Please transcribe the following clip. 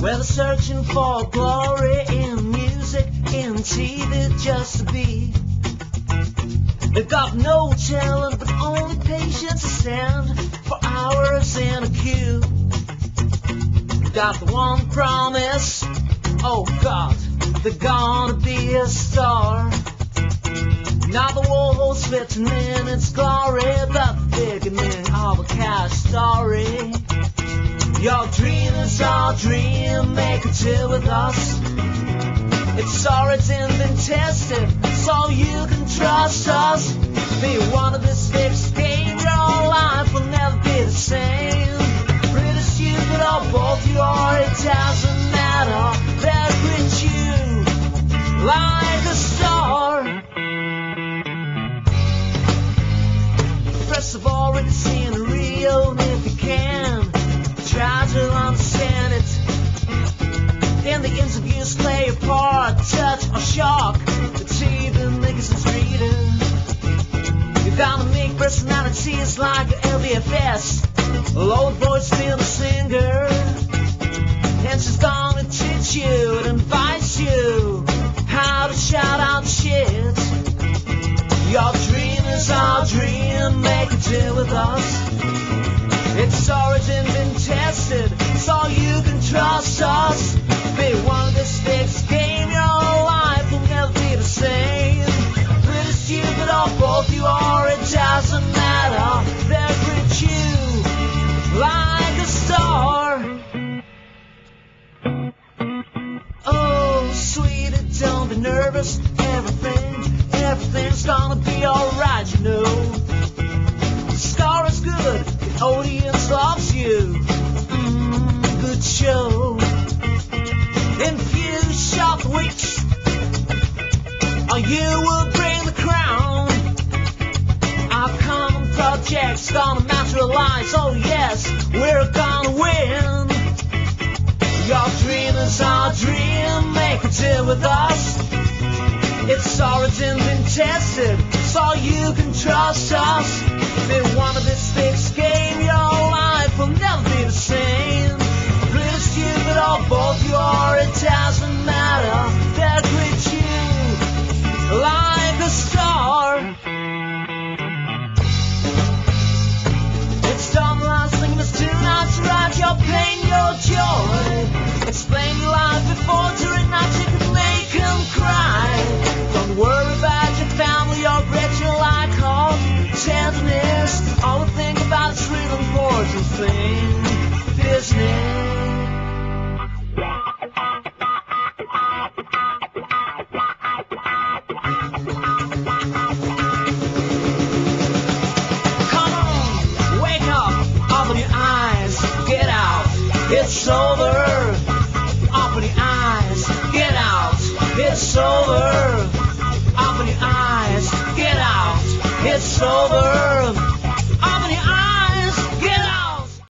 Well, they're searching for glory in music, in TV, just to be. They've got no talent, but only patience to stand for hours in a queue. They've got the one promise, oh God, they're gonna be a star. Now the world's fitting in its glory, the beginning of a cash story. Your dream is our dream, make it chill with us. It's already been tested, so you can trust us. Be one of this fixed game, your life will never be the same. Pretty stupid or both you are, it doesn't matter. They'll greet you like a star. First of all, read the scenery, and if you can, try to understand it. In the interviews, play a part, touch or shock. The TV niggas is reading. You gotta make personalities like LBFS. Low voice, feel the singer. And she's gonna teach you and advise you how to shout out shit. Your dream is our dream, make a deal with us. It's already been tested, so you can trust us. Be one of this fixed game, your life will never be the same. Pretty stupid or both you are, it doesn't matter. They'll greet you like a star. Oh, sweetie, don't be nervous. Everything's gonna be alright, you know. The score is good, the audience loves you. Good show. In few short weeks, or you will bring the crown. Our common project's gonna materialize. Oh yes, we're gonna win. Your dream is our dream, make a deal with us. It's already been tested, so you can trust us. Be one of this fixed game, your life will never be the same. Pretty stupid or both you are, it doesn't matter. They'll greet you like a star. It's done last thing, there's 2 nights to ride your pain, your joy. Explain your life before, during nights you can make them cry. Don't worry about your family or bread you like home. Tenderness, all I think about is real important thing. Business. Come on, wake up, open your eyes, get out, it's over. Open your eyes, get out, it's over.